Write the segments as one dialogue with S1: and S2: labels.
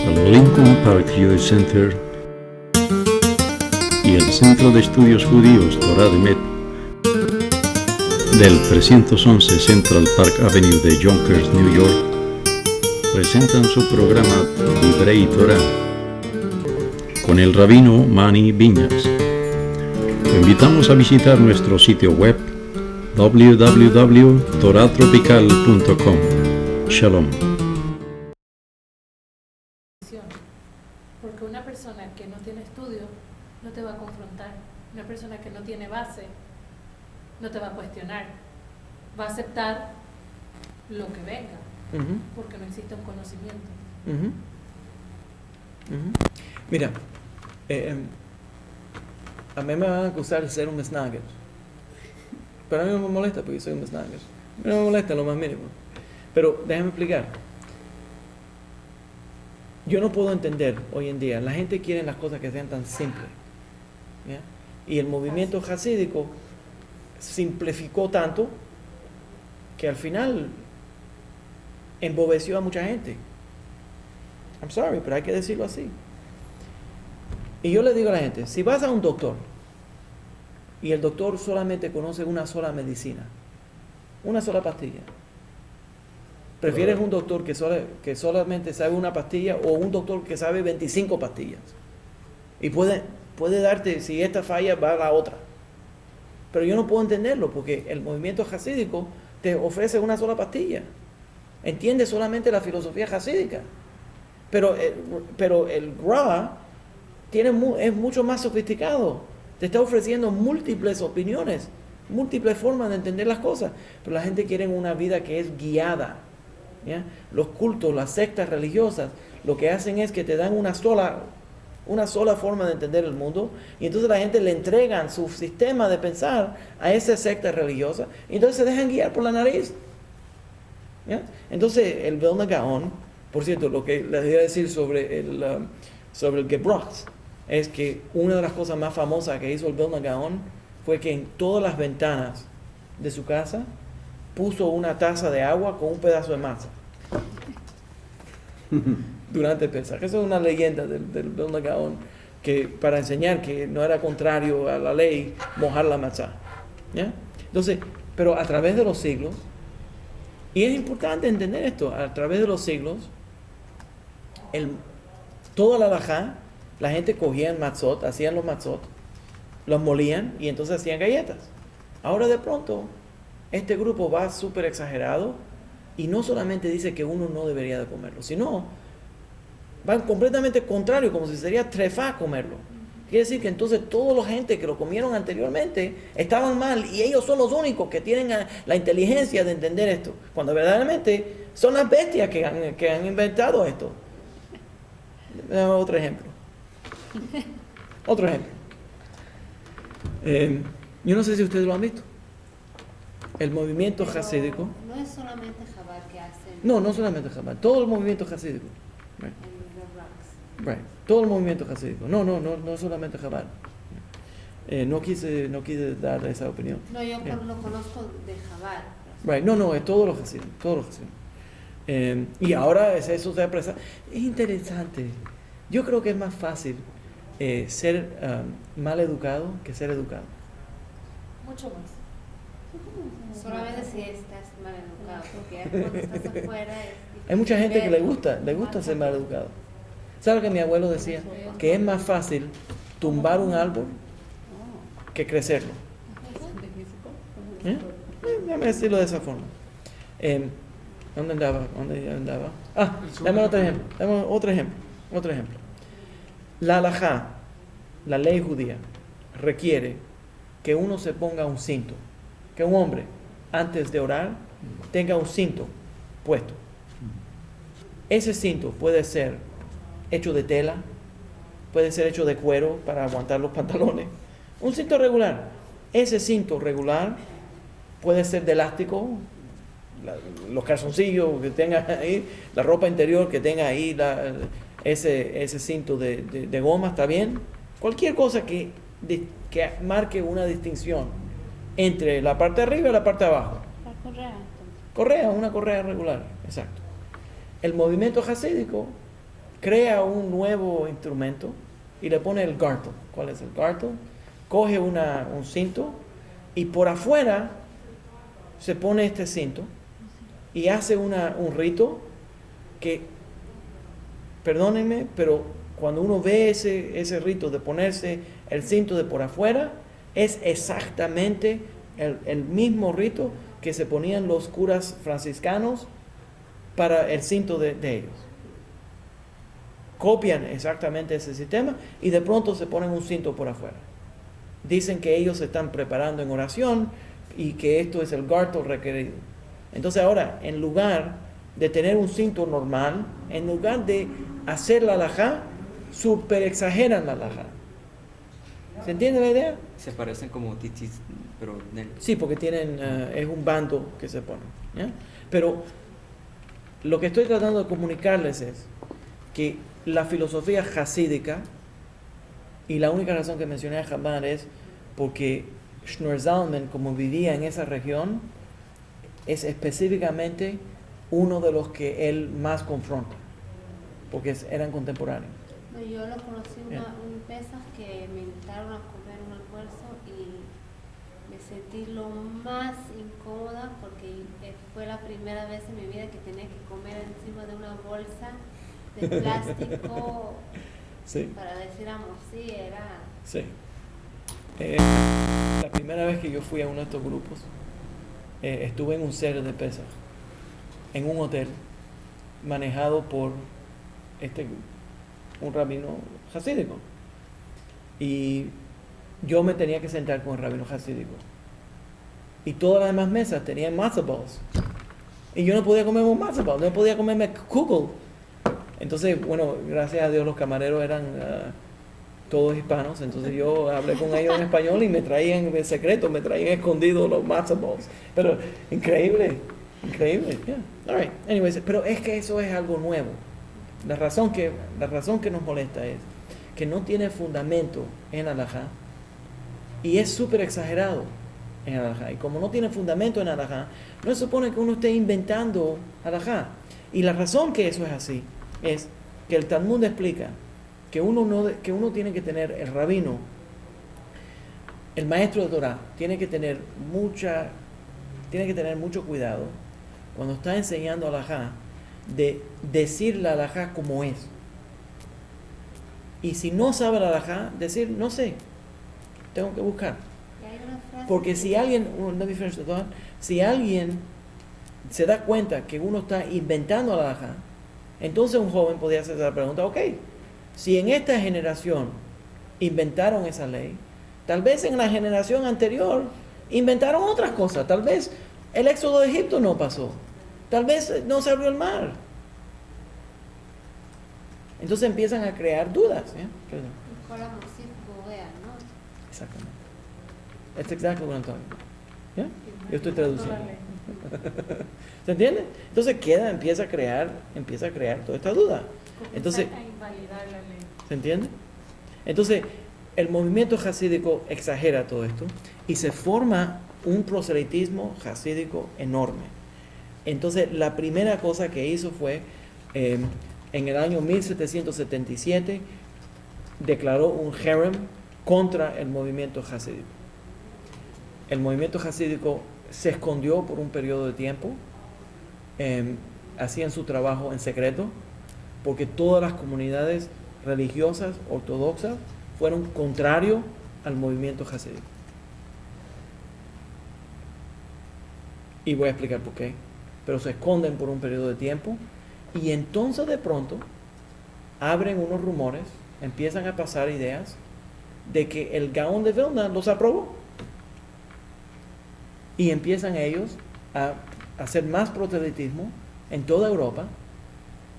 S1: El Lincoln Park Jewish Center y el Centro de Estudios Judíos Torah de Met del 311 Central Park Avenue de Yonkers, New York, presentan su programa Divrei Torah con el rabino Mani Viñas. Te invitamos a visitar nuestro sitio web www.toratropical.com. Shalom.
S2: Porque una persona que no tiene estudio no te va a confrontar. Una persona que no tiene base no te va a cuestionar. Va a aceptar lo que venga, porque no existe un conocimiento.
S3: Mira, a mí me van a acusar de ser un snagger. Pero a mí no me molesta porque soy un snagger. No me molesta lo más mínimo. Pero déjame explicar. Yo no puedo entender hoy en día. La gente quiere las cosas que sean tan simples, ¿ya? Y el movimiento hasídico simplificó tanto que al final embobeció a mucha gente. I'm sorry, pero hay que decirlo así. Y yo le digo a la gente, si vas a un doctor y el doctor solamente conoce una sola medicina, una sola pastilla, ¿prefieres un doctor que solamente sabe una pastilla o un doctor que sabe 25 pastillas? Y puede darte, si esta falla, va a la otra. Pero yo no puedo entenderlo porque el movimiento hasídico te ofrece una sola pastilla. Entiende solamente la filosofía hasídica. Pero el Ra es mucho más sofisticado. Te está ofreciendo múltiples opiniones, múltiples formas de entender las cosas. Pero la gente quiere una vida que es guiada, ¿ya? Los cultos, las sectas religiosas, lo que hacen es que te dan una sola forma de entender el mundo, y entonces la gente le entregan su sistema de pensar a esa secta religiosa, y entonces se dejan guiar por la nariz, ¿ya? Entonces el Vilna Gaon, por cierto, lo que les voy a decir sobre el Gebrox es que una de las cosas más famosas que hizo el Vilna Gaon fue que en todas las ventanas de su casa puso una taza de agua con un pedazo de masa durante el Pesaj. Esa es una leyenda del Vilna Gaon, que para enseñar que no era contrario a la ley mojar la matzá, ¿ya? Entonces, pero a través de los siglos, y es importante entender esto, a través de los siglos, toda la halajá, la gente cogía el matzot, hacían los matzot, los molían y entonces hacían galletas. Ahora de pronto, este grupo va súper exagerado y no solamente dice que uno no debería de comerlo, sino van completamente contrario, como si sería trefá comerlo. Quiere decir que entonces toda la gente que lo comieron anteriormente estaban mal y ellos son los únicos que tienen la inteligencia de entender esto, cuando verdaderamente son las bestias que han inventado esto. Otro ejemplo. Yo no sé si ustedes lo han visto. El movimiento hasídico.
S4: No es solamente Chabad que hacen.
S3: No solamente Chabad. Todo el movimiento hasídico. Right. Right. Todo el movimiento hasídico. No solamente Chabad. No quise dar esa opinión.
S4: No, yo lo conozco de Chabad.
S3: Right. No, es todos los hasídicos. Y ahora eso se expresa. Es interesante. Yo creo que es más fácil ser mal educado que ser educado.
S2: Mucho más.
S4: Solamente si estás mal educado, porque cuando estás afuera es difícil.
S3: Hay mucha gente que le gusta ser mal educado. ¿Sabes lo que mi abuelo decía? Que es más fácil tumbar un árbol que crecerlo. Déjame decirlo de esa forma. ¿Dónde andaba? Dame otro ejemplo. La halajá, la ley judía, requiere que uno se ponga un cinto, que un hombre, antes de orar, tenga un cinto puesto. Ese cinto puede ser hecho de tela, puede ser hecho de cuero para aguantar los pantalones. Un cinto regular. Ese cinto regular puede ser de elástico, los calzoncillos que tenga ahí, la ropa interior que tenga ahí, ese cinto de goma, ¿está bien? Cualquier cosa que marque una distinción entre la parte de arriba y la parte de abajo. una correa regular, exacto. El movimiento hasídico crea un nuevo instrumento y le pone el gartel. ¿Cuál es el gartel? Coge un cinto y por afuera se pone este cinto y hace un rito que, perdónenme, pero cuando uno ve ese rito de ponerse el cinto de por afuera, es exactamente el mismo rito que se ponían los curas franciscanos para el cinto de ellos. Copian exactamente ese sistema y de pronto se ponen un cinto por afuera. Dicen que ellos se están preparando en oración y que esto es el gartel requerido. Entonces ahora, en lugar de tener un cinto normal, en lugar de hacer la halajá, super exageran la halajá. ¿Se entiende la idea?
S5: Se parecen como titis, pero
S3: sí, porque tienen, es un bando que se pone, ¿ya? Pero lo que estoy tratando de comunicarles es que la filosofía hasídica, y la única razón que mencioné a Chabad es porque Shneur Zalman, como vivía en esa región, es específicamente uno de los que él más confronta, porque eran contemporáneos.
S4: No, yo lo conocí un Pesaj que me invitaron a comer un almuerzo y me sentí lo más incómoda porque fue la primera vez en mi vida que tenía que comer encima de una bolsa de plástico.
S3: Sí.
S4: Para decir amor, sí, era...
S3: Sí. La primera vez que yo fui a uno de estos grupos, estuve en un Seder de Pesaj, en un hotel, manejado por un rabino hasídico. Y yo me tenía que sentar con el rabino hasídico. Y todas las demás mesas tenían matzo balls. Y yo no podía comerme un matzo ball, no podía comerme kugel. Entonces, bueno, gracias a Dios los camareros eran todos hispanos, entonces yo hablé con ellos en español y me traían de secreto, me traían escondidos los matzo balls. Pero increíble, yeah. All right. Anyways, pero es que eso es algo nuevo. La razón que nos molesta es que no tiene fundamento en halajá y es súper exagerado en halajá. Y como no tiene fundamento en halajá, no se supone que uno esté inventando halajá. Y la razón que eso es así es que el Talmud explica que uno tiene que tener, el rabino, el maestro de Torah, tiene que tener mucho cuidado cuando está enseñando halajá de decir la halajá como es. Y si no sabe la halajá, decir, no sé, tengo que buscar. Porque si alguien se da cuenta que uno está inventando la halajá, entonces un joven podría hacer la pregunta, ok, si en esta generación inventaron esa ley, tal vez en la generación anterior inventaron otras cosas, tal vez el éxodo de Egipto no pasó, tal vez no se abrió el mar. Entonces empiezan a crear dudas. Exactamente. That's exactly what I'm talking about. ¿Yeah? Yo estoy traduciendo. ¿Se entiende? Entonces empieza a crear toda esta duda. Entonces, ¿se entiende? Entonces, el movimiento hasídico exagera todo esto y se forma un proselitismo hasídico enorme. Entonces, la primera cosa que hizo fue, en el año 1777, declaró un herem contra el movimiento hasídico. El movimiento hasídico se escondió por un periodo de tiempo, hacían su trabajo en secreto, porque todas las comunidades religiosas ortodoxas fueron contrarios al movimiento hasídico. Y voy a explicar por qué. Pero se esconden por un periodo de tiempo y entonces de pronto abren unos rumores, empiezan a pasar ideas de que el Gaón de Vilna los aprobó. Y empiezan ellos a hacer más proselitismo en toda Europa,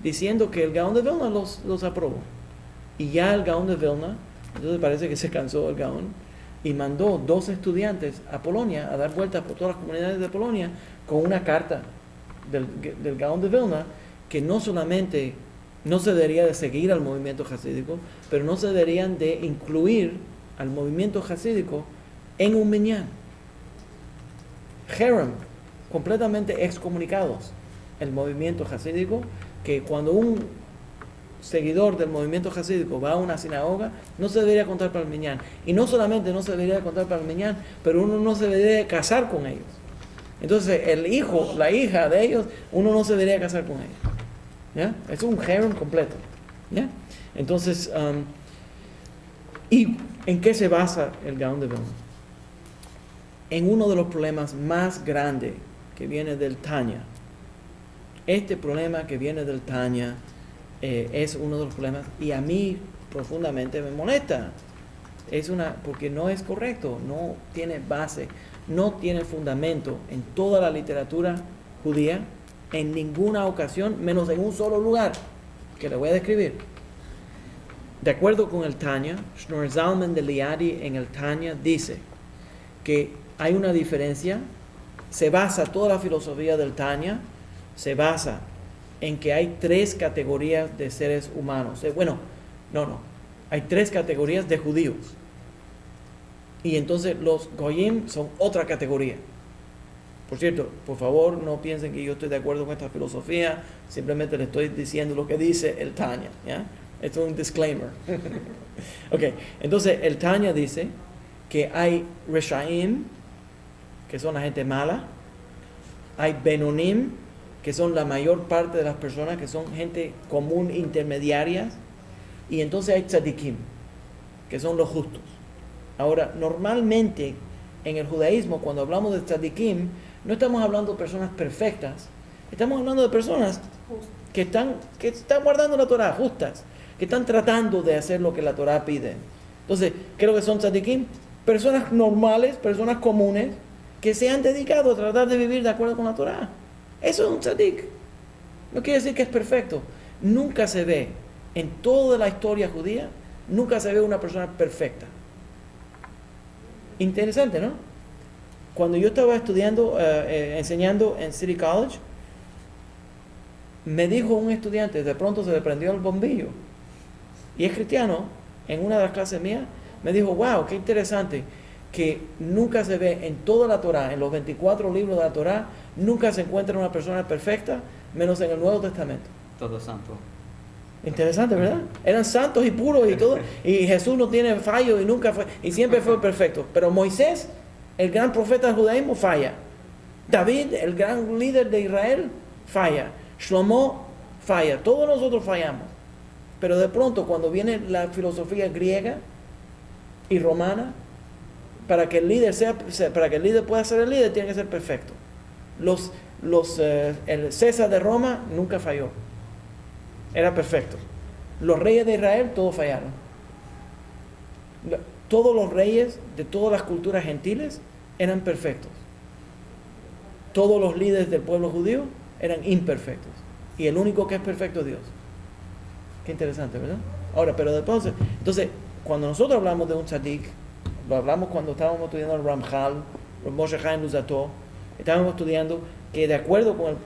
S3: diciendo que el Gaón de Vilna los aprobó. Y ya el Gaón de Vilna, entonces parece que se cansó el Gaón, y mandó 2 estudiantes a Polonia a dar vueltas por todas las comunidades de Polonia con una carta del Gaón de Vilna, que no solamente no se debería de seguir al movimiento hasídico, pero no se deberían de incluir al movimiento hasídico en un minyan. Herem completamente excomunicados. El movimiento hasídico, que cuando un seguidor del movimiento hasídico va a una sinagoga, no se debería contar para el minyan. Y no solamente no se debería contar para el minyan, pero uno no se debería casar con ellos. Entonces el hijo, la hija de ellos, uno no se debería casar con ellos. ¿Ya? Es un harem completo. ¿Ya? Entonces, ¿y en qué se basa el Gaón de Vilna? En uno de los problemas más grandes que viene del Tanya. Este problema que viene del Tanya es uno de los problemas, y a mí profundamente me molesta. Porque no es correcto, no tiene base, no tiene fundamento en toda la literatura judía, en ninguna ocasión, menos en un solo lugar, que le voy a describir. De acuerdo con el Tanya, Shneur Zalman de Liadi en el Tanya dice que hay una diferencia, se basa toda la filosofía del Tanya, se basa en que hay 3 categorías de seres humanos. Hay 3 categorías de judíos. Y entonces los goyim son otra categoría. Por cierto, por favor, no piensen que yo estoy de acuerdo con esta filosofía, simplemente le estoy diciendo lo que dice el Tanya, ¿ya? Esto es un disclaimer. Ok, entonces el Tanya dice que hay Reshaim, que son la gente mala, hay Benonim, que son la mayor parte de las personas, que son gente común, intermediarias, y entonces hay Tzadikim, que son los justos. Ahora, normalmente en el judaísmo, cuando hablamos de Tzadikim, no estamos hablando de personas perfectas, estamos hablando de personas que están guardando la Torah, justas, que están tratando de hacer lo que la Torah pide. Entonces, ¿qué es lo que son tzadikim? Personas normales, personas comunes, que se han dedicado a tratar de vivir de acuerdo con la Torah. Eso es un tzadik. No quiere decir que es perfecto. Nunca se ve, en toda la historia judía, nunca se ve una persona perfecta. Interesante, ¿no? Cuando yo estaba estudiando, enseñando en City College, me dijo un estudiante, de pronto se le prendió el bombillo, y es cristiano, en una de las clases mías, me dijo, wow, qué interesante, que nunca se ve en toda la Torah, en los 24 libros de la Torah, nunca se encuentra una persona perfecta, menos en el Nuevo Testamento.
S5: Todo santo.
S3: Interesante, ¿verdad? Eran santos y puros y todo, y Jesús no tiene fallo y nunca fue, y siempre fue perfecto. Pero Moisés, el gran profeta del judaísmo, falla. David, el gran líder de Israel, falla. Shlomo falla. Todos nosotros fallamos. Pero de pronto, cuando viene la filosofía griega y romana, para que el líder pueda ser el líder, tiene que ser perfecto. El César de Roma nunca falló. Era perfecto. Los reyes de Israel, todos fallaron. Todos los reyes de todas las culturas gentiles eran perfectos. Todos los líderes del pueblo judío eran imperfectos. Y el único que es perfecto es Dios. Qué interesante, ¿verdad? Ahora, pero entonces, cuando nosotros hablamos de un tzadik, lo hablamos cuando estábamos estudiando el Ramchal, el Moshe Chaim Luzzatto, estábamos estudiando que de acuerdo con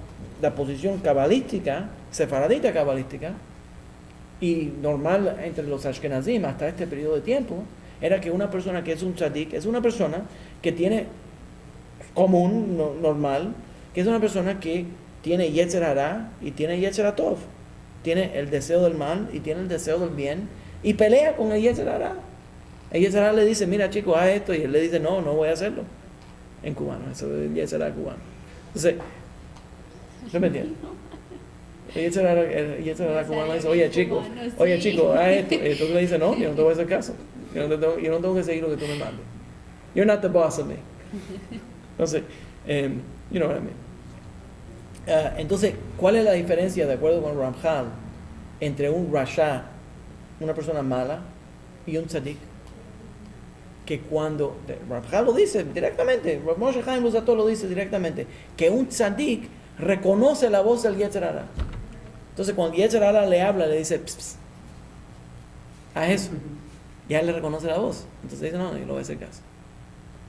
S3: la posición cabalística, sefaradita cabalística, y normal entre los ashkenazim hasta este periodo de tiempo, era que una persona que es un tzadik es una persona que tiene común, normal, que es una persona que tiene Yetzer Hara y tiene Yetzer Hatov, tiene el deseo del mal y tiene el deseo del bien, y pelea con el Yetzer Hara. El Yetzer Hara le dice, mira chico, haz esto, y él le dice, no voy a hacerlo. En cubano, eso es el Yetzer Hara cubano. Entonces, ¿no me entiendes? El Yetzer Hara cubano le dice, oye chico, haz esto. Y entonces le dice, no, yo no te voy a hacer caso. Yo no tengo que seguir lo que tú me mandes. You're not the boss of me. Entonces, you know what I mean. Entonces, ¿cuál es la diferencia, de acuerdo con Ramchal, entre un rasha, una persona mala, y un tzadik? Que cuando, Ramchal lo dice directamente, Rav Moshe Chaim Luzzatto lo dice directamente, que un tzadik reconoce la voz del Yetzer Hara. Entonces, cuando Yetzer Hara le habla, le dice, pss, pss, haz eso. Ya él le reconoce la voz. Entonces dice, no, yo no voy a hacer caso.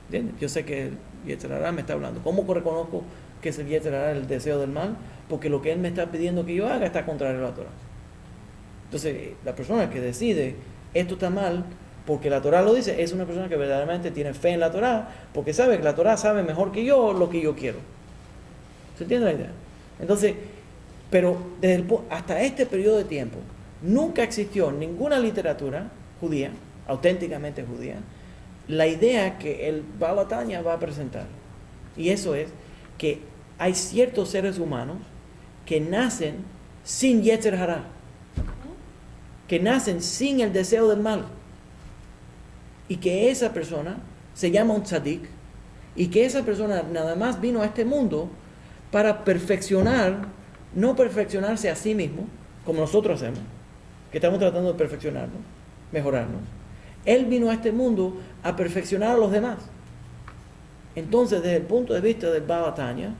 S3: ¿Entiendes? Yo sé que el Yetzer Hara me está hablando. ¿Cómo reconozco que es el Yetzer Hara, el deseo del mal? Porque lo que él me está pidiendo que yo haga está contrario a la Torah. Entonces, la persona que decide, esto está mal, porque la Torah lo dice, es una persona que verdaderamente tiene fe en la Torah, porque sabe que la Torah sabe mejor que yo lo que yo quiero. ¿Se entiende la idea? Entonces, pero hasta este periodo de tiempo, nunca existió en ninguna literatura judía, auténticamente judía, la idea que el Baal HaTanya va a presentar. Y eso es que hay ciertos seres humanos que nacen sin Yetzer Hara, que nacen sin el deseo del mal, y que esa persona se llama un tzadik, y que esa persona nada más vino a este mundo para perfeccionar, no perfeccionarse a sí mismo, como nosotros hacemos, que estamos tratando de perfeccionarnos, mejorarnos. Él vino a este mundo a perfeccionar a los demás. Entonces, desde el punto de vista del Baal HaTanya,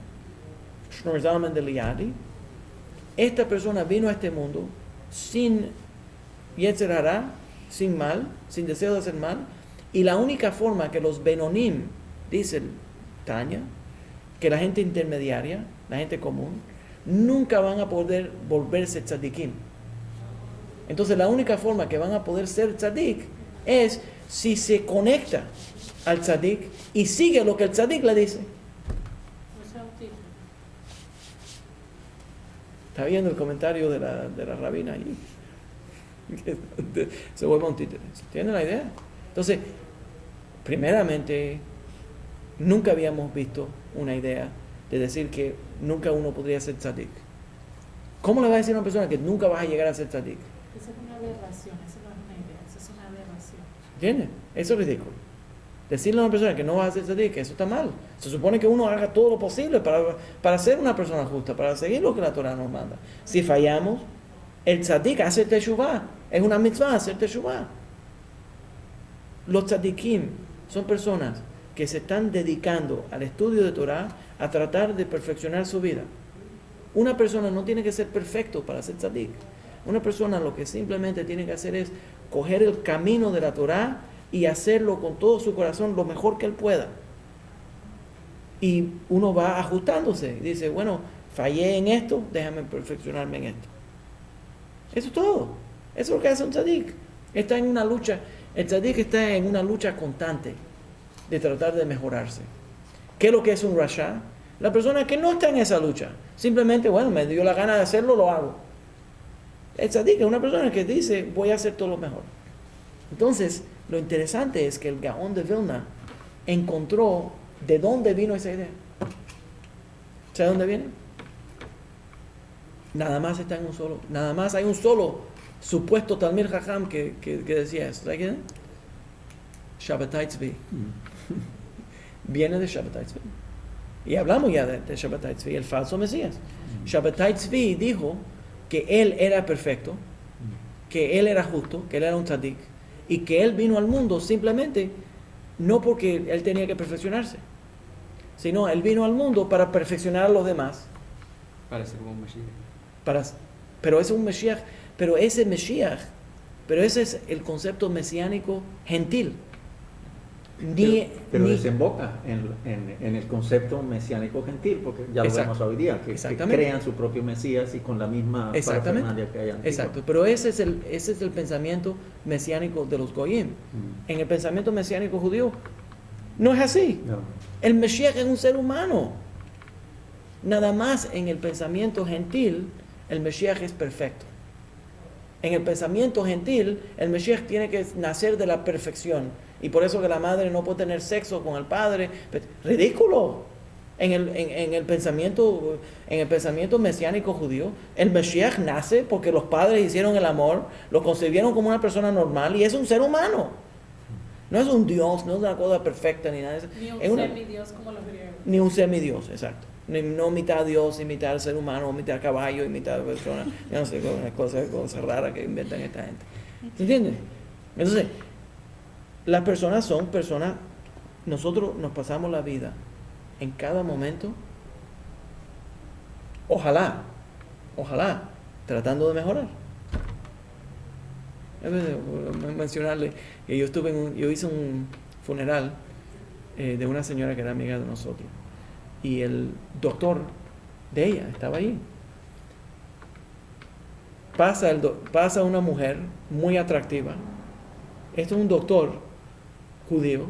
S3: Shneur Zalman de Liadi, esta persona vino a este mundo sin Yetzer Hara, sin mal, sin deseo de hacer mal, y la única forma que los Benonim, dice el Tanya, que la gente intermediaria, la gente común, nunca van a poder volverse tzadikim. Entonces la única forma que van a poder ser tzadik es si se conecta al tzadik y sigue lo que el tzadik le dice. ¿Está viendo el comentario de la rabina allí? Se vuelve un títere. ¿Tienen la idea? Entonces, primeramente, nunca habíamos visto una idea de decir que nunca uno podría ser tzadik. ¿Cómo le va a decir a una persona que nunca vas a llegar a ser tzadik?
S2: Esa es una aberración, esa no es una idea, esa es una aberración.
S3: ¿Entiendes? Eso es ridículo. Decirle a una persona que no va a ser tzadik, eso está mal. Se supone que uno haga todo lo posible para ser una persona justa, para seguir lo que la Torah nos manda. Si fallamos, el tzadik hace teshuvah. Es una mitzvah hacer teshuvah. Los tzadikim son personas que se están dedicando al estudio de Torah a tratar de perfeccionar su vida. Una persona no tiene que ser perfecto para ser tzadik. Una persona lo que simplemente tiene que hacer es coger el camino de la Torah y hacerlo con todo su corazón lo mejor que él pueda. Y uno va ajustándose y dice, bueno, fallé en esto, déjame perfeccionarme en esto. Eso es todo. Eso es lo que hace un tzadik. Está en una lucha. El tzadik está en una lucha constante de tratar de mejorarse. ¿Qué es lo que es un rasha? La persona que no está en esa lucha. Simplemente, bueno, me dio la gana de hacerlo, lo hago. El tzadik es una persona que dice, voy a hacer todo lo mejor. Entonces, lo interesante es que el Gaón de Vilna encontró de dónde vino esa idea. ¿Sabe dónde viene? Nada más está en un solo. Nada más hay un solo supuesto Talmid Jajam que decía eso. ¿Sabes quién? Shabbatai Tzvi. Viene de Shabbatai Tzvi. Y hablamos ya de Shabbatai Tzvi, el falso Mesías. Shabbatai Tzvi dijo que él era perfecto, que él era justo, que él era un tzadik, y que él vino al mundo simplemente no porque él tenía que perfeccionarse, sino él vino al mundo para perfeccionar a los demás.
S5: Para ser como un Mashiach.
S3: Pero es un Mashiach, pero ese es el concepto mesiánico gentil.
S6: Pero desemboca en el concepto mesiánico gentil, porque ya lo vemos hoy día, que crean su propio Mesías y con la misma parafernalia que hay antigua.
S3: Exacto, pero ese es el pensamiento mesiánico de los Goyim. En el pensamiento mesiánico judío no es así.
S6: No.
S3: El Mesías es un ser humano. Nada más en el pensamiento gentil, el Mesías es perfecto. En el pensamiento gentil, el Mesías tiene que nacer de la perfección. Y por eso que la madre no puede tener sexo con el padre. ¡Ridículo! En el pensamiento mesiánico judío, el Mesías nace porque los padres hicieron el amor, lo concebieron como una persona normal y es un ser humano. No es un Dios, no es una cosa perfecta ni nada de eso.
S2: Ni un semidios como los griegos.
S3: Ni un semidios, exacto. No mitad Dios y mitad ser humano, mitad caballo y mitad persona. Yo no sé, cosas raras que inventan esta gente. ¿Se entiende? Entonces, las personas son personas, nosotros nos pasamos la vida en cada momento, ojalá, tratando de mejorar. Mencionarle que yo hice un funeral de una señora que era amiga de nosotros y el doctor de ella estaba ahí. Pasa una mujer muy atractiva. Esto es un doctor judío,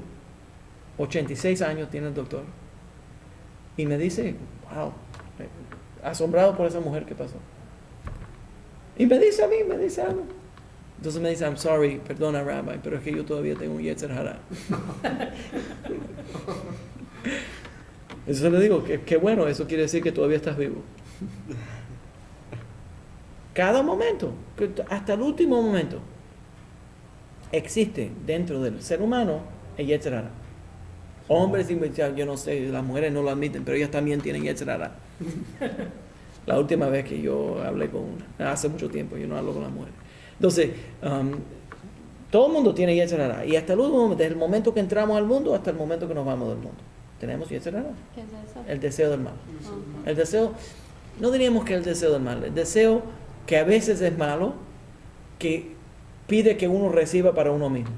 S3: 86 años tiene el doctor, y me dice, wow, asombrado por esa mujer que pasó. Y me dice a mí, algo. Entonces me dice, I'm sorry, perdona Rabbi, pero es que yo todavía tengo un Yetzer Hara. Eso le digo, que bueno, eso quiere decir que todavía estás vivo. Cada momento, hasta el último momento, existe dentro del ser humano el Yetzer Hara. Hombres, yo no sé, las mujeres no lo admiten, pero ellas también tienen Yetzer Hara. La última vez que yo hablé con una, hace mucho tiempo, yo no hablo con las mujeres. Entonces, todo el mundo tiene Yetzer Hara. Y hasta el último momento, desde el momento que entramos al mundo hasta el momento que nos vamos del mundo, tenemos Yetzer Hara.
S4: ¿Qué es eso?
S3: El deseo del mal.
S4: Uh-huh.
S3: El deseo, no diríamos que el deseo del mal, el deseo que a veces es malo, que pide que uno reciba para uno mismo.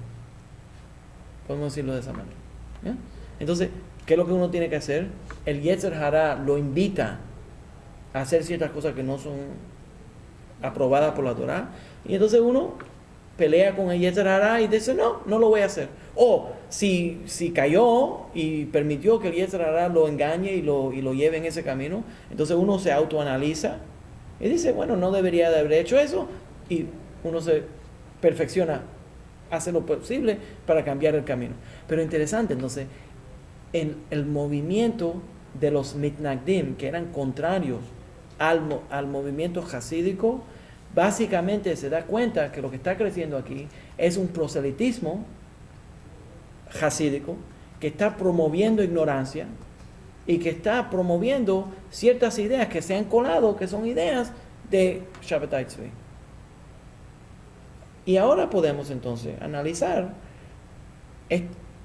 S3: Podemos decirlo de esa manera. ¿Ya? Entonces, ¿qué es lo que uno tiene que hacer? El Yetzer Hara lo invita a hacer ciertas cosas que no son aprobadas por la Torah, y entonces uno pelea con el Yetzer Hara y dice, no lo voy a hacer. O si cayó y permitió que el Yetzer Hara lo engañe y lo lleve en ese camino, entonces uno se autoanaliza y dice, bueno, no debería de haber hecho eso, y uno se perfecciona, hace lo posible para cambiar el camino. Pero interesante, entonces, en el movimiento de los mitnagdim, que eran contrarios al movimiento hasídico, básicamente se da cuenta que lo que está creciendo aquí es un proselitismo hasídico que está promoviendo ignorancia y que está promoviendo ciertas ideas que se han colado, que son ideas de Shabbatai Tzvi. Y ahora podemos entonces analizar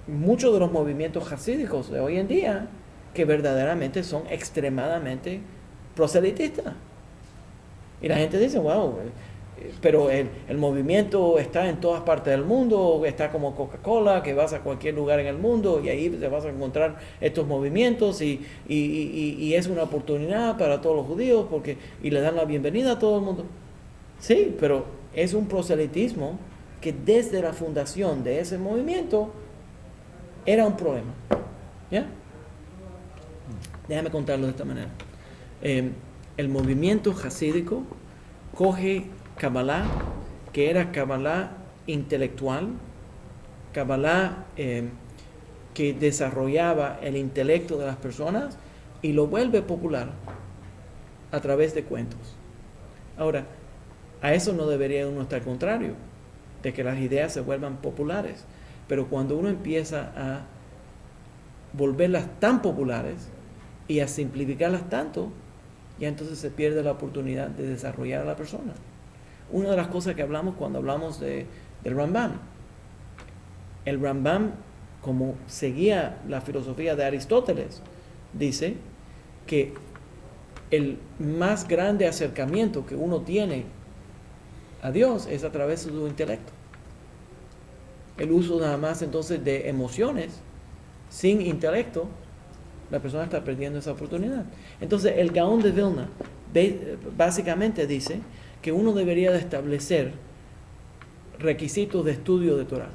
S3: muchos de los movimientos hasídicos de hoy en día que verdaderamente son extremadamente proselitistas. Y la gente dice, wow, pero el movimiento está en todas partes del mundo, está como Coca-Cola, que vas a cualquier lugar en el mundo y ahí te vas a encontrar estos movimientos y es una oportunidad para todos los judíos y le dan la bienvenida a todo el mundo. Sí, pero es un proselitismo que desde la fundación de ese movimiento era un problema. ¿Ya? Déjame contarlo de esta manera. El movimiento hasídico coge Kabbalah, que era Kabbalah intelectual, Kabbalah que desarrollaba el intelecto de las personas, y lo vuelve popular a través de cuentos. Ahora, a eso no debería uno estar contrario, de que las ideas se vuelvan populares. Pero cuando uno empieza a volverlas tan populares y a simplificarlas tanto, ya entonces se pierde la oportunidad de desarrollar a la persona. Una de las cosas que hablamos cuando hablamos del Rambam, el Rambam, como seguía la filosofía de Aristóteles, dice que el más grande acercamiento que uno tiene a Dios es a través de su intelecto. El uso nada más entonces de emociones sin intelecto, la persona está perdiendo esa oportunidad. Entonces el Gaón de Vilna básicamente dice que uno debería de establecer requisitos de estudio de Torah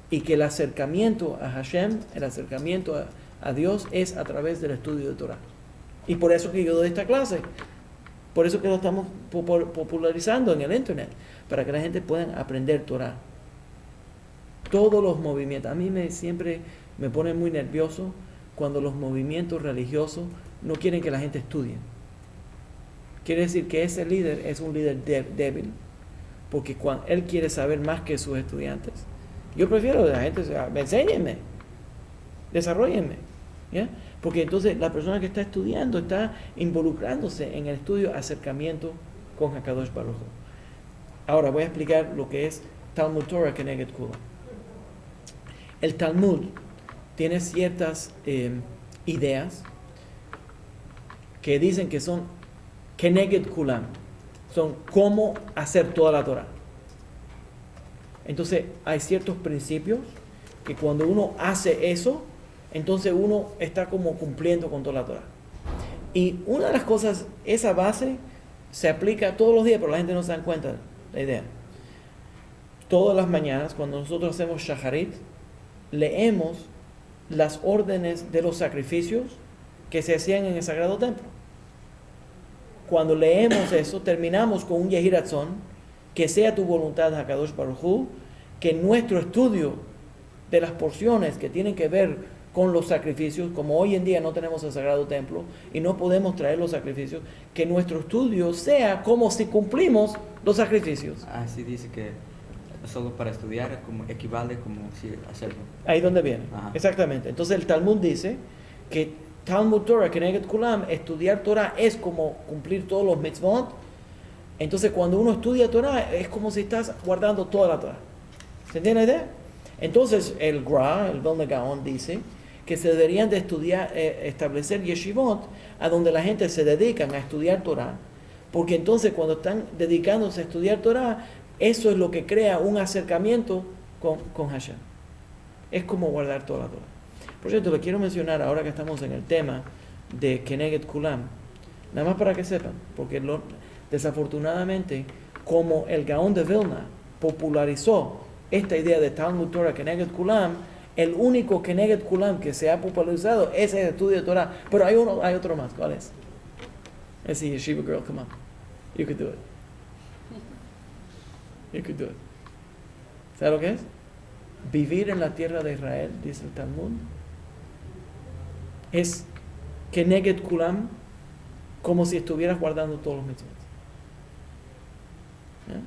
S3: y que el acercamiento a Hashem, el acercamiento a Dios es a través del estudio de Torah. Y por eso que yo doy esta clase, por eso que lo estamos popularizando en el internet, para que la gente pueda aprender Torah. Todos los movimientos, a mí siempre me pone muy nervioso cuando los movimientos religiosos no quieren que la gente estudie. Quiere decir que ese líder es un líder débil, porque cuando él quiere saber más que sus estudiantes. Yo prefiero que la gente enséñenme, desarróllenme, ¿ya? Porque entonces la persona que está estudiando está involucrándose en el estudio, acercamiento con HaKadosh Baruj Hu. Ahora voy a explicar lo que es Talmud Torah Keneged Kula. El Talmud tiene ciertas ideas que dicen que son Keneged Kulam, son cómo hacer toda la Torah. Entonces hay ciertos principios que cuando uno hace eso, entonces uno está como cumpliendo con toda la Torah. Y una de las cosas, esa base se aplica todos los días, pero la gente no se da cuenta de la idea. Todas las mañanas, cuando nosotros hacemos Shacharit, leemos las órdenes de los sacrificios que se hacían en el Sagrado Templo. cuando leemos eso, terminamos con un Yehi Ratzon, que sea tu voluntad, HaKadosh Baruj Hu, que nuestro estudio de las porciones que tienen que ver con los sacrificios, como hoy en día no tenemos el Sagrado Templo y no podemos traer los sacrificios, que nuestro estudio sea como si cumplimos los sacrificios.
S5: Así dice que solo para estudiar como equivale como si hacerlo.
S3: Ahí donde viene.
S5: Ajá.
S3: Exactamente. Entonces el Talmud dice que Talmud Torah, Keneged Kulam, estudiar Torah es como cumplir todos los mitzvot. Entonces cuando uno estudia Torah es como si estás guardando toda la Torah. ¿Se entiende la idea? Entonces el Gra, el Vilna Gaon, dice que se deberían de estudiar, establecer yeshivot a donde la gente se dedican a estudiar Torah, porque entonces cuando están dedicándose a estudiar Torah, eso es lo que crea un acercamiento con Hashem. Es como guardar toda la Torah. Por cierto, le quiero mencionar ahora que estamos en el tema de Keneged Kulam, nada más para que sepan, porque desafortunadamente, como el Gaón de Vilna popularizó esta idea de Talmud Torah Keneged Kulam, el único Keneged Kulam que se ha popularizado es el estudio de Torah. Pero hay otro más. ¿Cuál es? Ese Yeshiva girl, come on. You could do it. You could do it. ¿Sabes lo que es? Vivir en la tierra de Israel, dice el Talmud, es Keneged Kulam, como si estuvieras guardando todos los mitzvot. ¿Eh?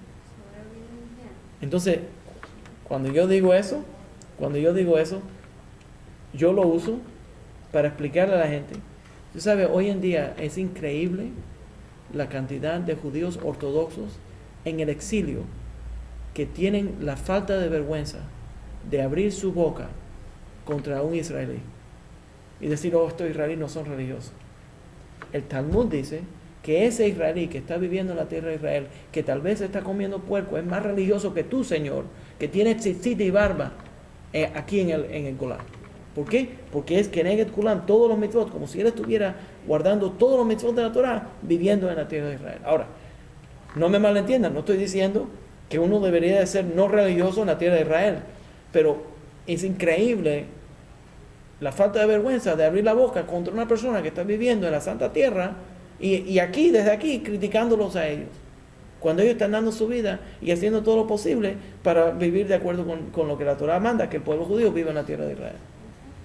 S3: Entonces, cuando yo digo eso, yo lo uso para explicarle a la gente. Tú sabes, hoy en día es increíble la cantidad de judíos ortodoxos en el exilio que tienen la falta de vergüenza de abrir su boca contra un israelí y decir, oh, estos israelíes no son religiosos. El Talmud dice que ese israelí que está viviendo en la tierra de Israel, que tal vez está comiendo puerco, es más religioso que tú, Señor, que tiene tzitzit y barba aquí en el Golán. ¿Por qué? Porque es Keneged Kulam, todos los mitzvot, como si él estuviera guardando todos los mitzvot de la Torah, viviendo en la tierra de Israel. Ahora, no me malentiendan, no estoy diciendo que uno debería de ser no religioso en la tierra de Israel, pero es increíble la falta de vergüenza de abrir la boca contra una persona que está viviendo en la Santa Tierra y aquí, desde aquí, criticándolos a ellos, cuando ellos están dando su vida y haciendo todo lo posible para vivir de acuerdo con lo que la Torah manda, que el pueblo judío viva en la tierra de Israel.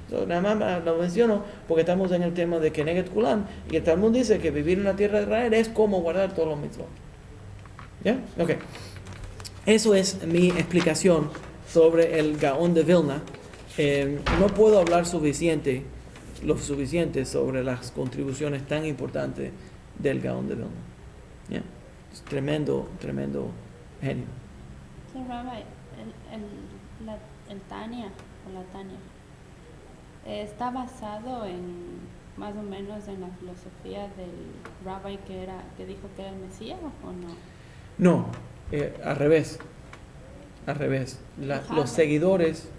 S3: Entonces, nada más lo menciono porque estamos en el tema de Keneged Kulam y el Talmud dice que vivir en la tierra de Israel es como guardar todos los mitzvot. ¿Ya? Ok. Eso es mi explicación sobre el Gaón de Vilna. No puedo hablar lo suficiente sobre las contribuciones tan importantes del Gaón de Vilna. ¿Ya? Es tremendo genio.
S7: Sí, Rabbi, el Tanya, o la Tanya, está basado en más o menos en la filosofía del Rabbi que dijo que era el Mesías, ¿o no?
S3: No, al revés. Los seguidores,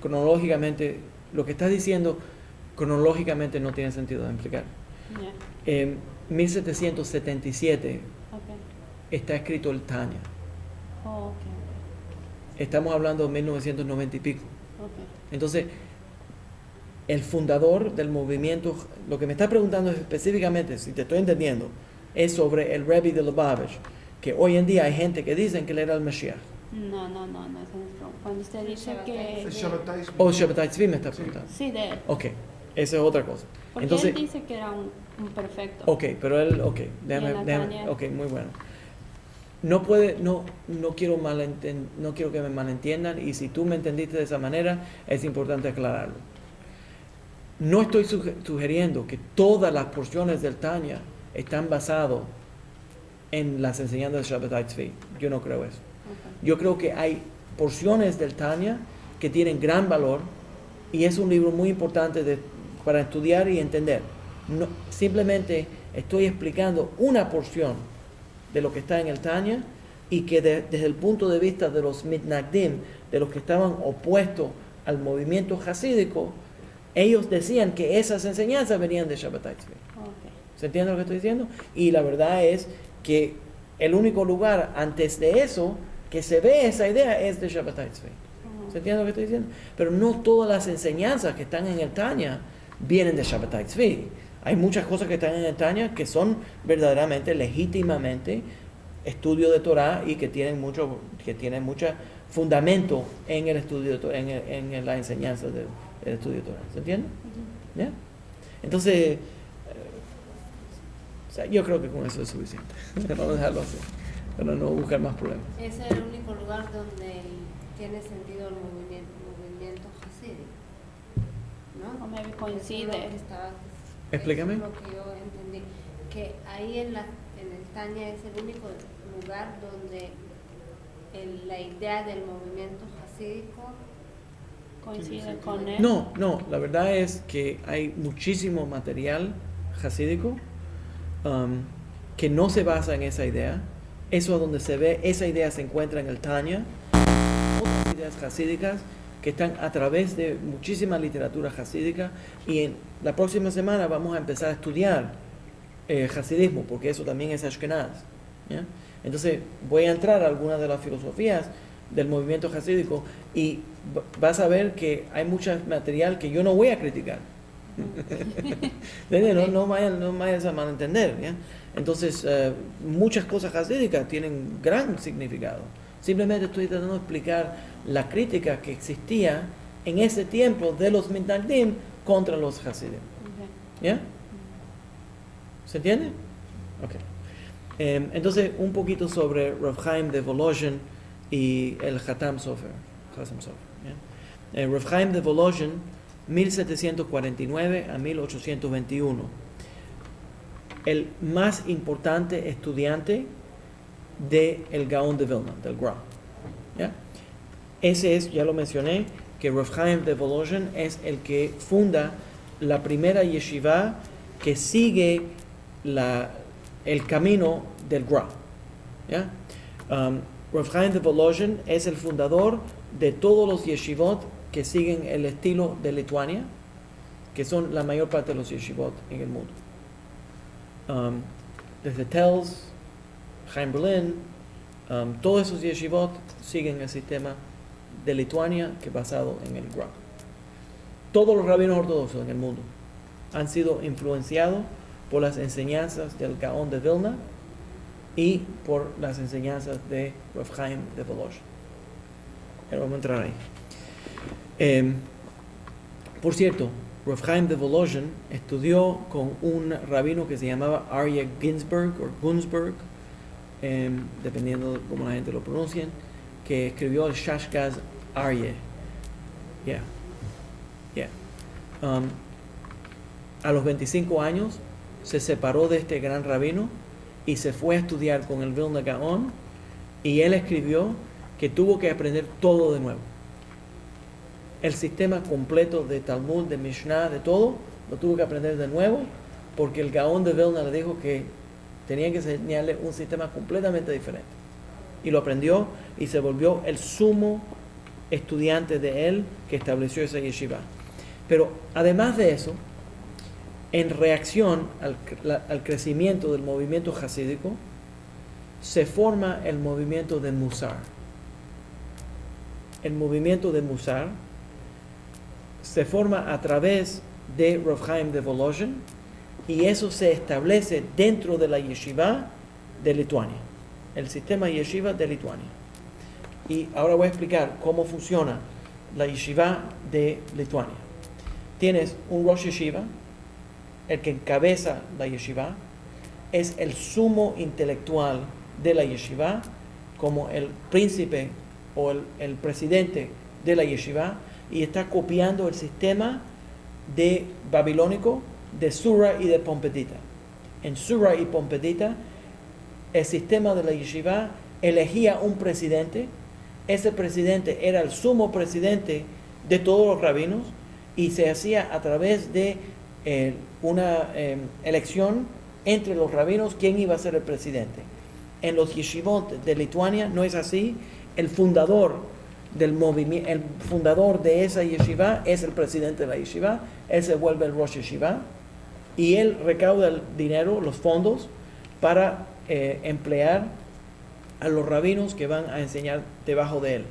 S3: cronológicamente, lo que estás diciendo, cronológicamente no tiene sentido de explicar.
S7: Yeah.
S3: En 1777 está escrito el Tanya.
S7: Oh, okay.
S3: Estamos hablando de 1990 y pico.
S7: Okay.
S3: Entonces, el fundador del movimiento, lo que me está preguntando específicamente, si te estoy entendiendo, es sobre el Rebbe de Lubavitch, que hoy en día hay gente que dicen que él era el Mashiach.
S7: No, eso no es cuando usted dice que...
S3: O Shabbatai Tzvi me está preguntando.
S7: Sí, de él.
S3: Ok, esa es otra cosa.
S7: Porque
S3: entonces,
S7: él dice que era un perfecto.
S3: Ok, pero él, déjame, ok, muy bueno. No quiero que me malentiendan, y si tú me entendiste de esa manera, es importante aclararlo. No estoy sugiriendo que todas las porciones del Tanya están basadas en las enseñanzas de Shabbatai Tzvi. Yo no creo eso. Okay. Yo creo que hay porciones del Tanya que tienen gran valor y es un libro muy importante para estudiar y entender. No, simplemente estoy explicando una porción de lo que está en el Tanya y que desde el punto de vista de los mitnagdim, de los que estaban opuestos al movimiento hasídico, ellos decían que esas enseñanzas venían de Shabbatai Tzvi.
S7: Okay.
S3: ¿Se entiende lo que estoy diciendo? Y la verdad es que el único lugar antes de eso que se ve esa idea es de Shabbatai Tzvi. ¿Se entiende lo que estoy diciendo? Pero no todas las enseñanzas que están en el Tanya vienen de Shabbatai Tzvi. Hay muchas cosas que están en el Tanya que son verdaderamente, legítimamente estudio de Torah y que tienen mucho fundamento en el estudio, en la enseñanza del estudio de Torah. ¿Se entiende? ¿Ya? Entonces, o sea, yo creo que con eso es suficiente. Vamos a dejarlo así, para no buscar más problemas.
S4: Ese es el único lugar donde tiene sentido el movimiento hasídico, ¿no?
S7: O maybe coincide.
S3: Explícame.
S4: Es lo que yo entendí, que ahí en el Tanya es el único lugar donde la idea del movimiento hasídico
S7: coincide con él.
S3: No, la verdad es que hay muchísimo material hasídico que no se basa en esa idea. Eso es donde se ve, esa idea se encuentra en el Tanya. Otras ideas hasídicas que están a través de muchísima literatura hasídica, y en la próxima semana vamos a empezar a estudiar hasidismo, porque eso también es Ashkenaz, ¿ya? Entonces voy a entrar a algunas de las filosofías del movimiento hasídico y vas a ver que hay mucho material que yo no voy a criticar. No vayas a malentender, ¿ya? Entonces muchas cosas hasídicas tienen gran significado. Simplemente estoy tratando de explicar la crítica que existía en ese tiempo de los Mitnagdim contra los Hasidim. ¿Ya? ¿Se entiende? Ok. Entonces, un poquito sobre Rav Chaim de Volozhin y el Hatam Sofer. Rav Chaim de Volozhin, 1749 a 1821. El más importante estudiante del Gaón de Vilna, del Gra. ¿Ya? Ese es, ya lo mencioné, que Rav Chaim de Volozhin es el que funda la primera yeshiva que sigue el camino del Gra. ¿Ya? Rav Chaim de Volozhin es el fundador de todos los yeshivot que siguen el estilo de Lituania, que son la mayor parte de los yeshivot en el mundo. Desde Telz, Chaim Berlin, todos esos yeshivot siguen el sistema de Lituania que es basado en el Gra. Todos los rabinos ortodoxos en el mundo han sido influenciados por las enseñanzas del Gaón de Vilna y por las enseñanzas de Rav Chaim de Volozhin. Vamos a entrar ahí. Por cierto, Rav Chaim de Volozhin estudió con un rabino que se llamaba Aryeh Gunsberg, dependiendo de cómo la gente lo pronuncia, que escribió el Shashgaz Aryeh. A los 25 años se separó de este gran rabino y se fue a estudiar con el Vilna Gaon, y él escribió que tuvo que aprender todo de nuevo. El sistema completo de Talmud, de Mishnah, de todo, lo tuvo que aprender de nuevo, porque el Gaón de Vilna le dijo que tenía que enseñarle un sistema completamente diferente. Y lo aprendió y se volvió el sumo estudiante de él que estableció esa yeshiva. Pero además de eso, en reacción al crecimiento del movimiento hasídico, se forma el movimiento de Musar. El movimiento de Musar se forma a través de Rav Chaim de Volozhin, y eso se establece dentro de la yeshiva de Lituania, el sistema yeshiva de Lituania. Y ahora voy a explicar cómo funciona la yeshiva de Lituania. Tienes un Rosh Yeshiva, el que encabeza la yeshiva, es el sumo intelectual de la yeshiva, como el príncipe o el presidente de la yeshiva, y está copiando el sistema de babilónico de Sura y de Pompedita. En Sura y Pompedita, el sistema de la yeshiva elegía un presidente. Ese presidente era el sumo presidente de todos los rabinos, y se hacía a través de una elección entre los rabinos quién iba a ser el presidente. En los yeshivot de Lituania no es así. El fundador del movimiento, el fundador de esa yeshiva es el presidente de la yeshiva. Él se vuelve el Rosh Yeshiva y él recauda el dinero, los fondos, para emplear a los rabinos que van a enseñar debajo de él.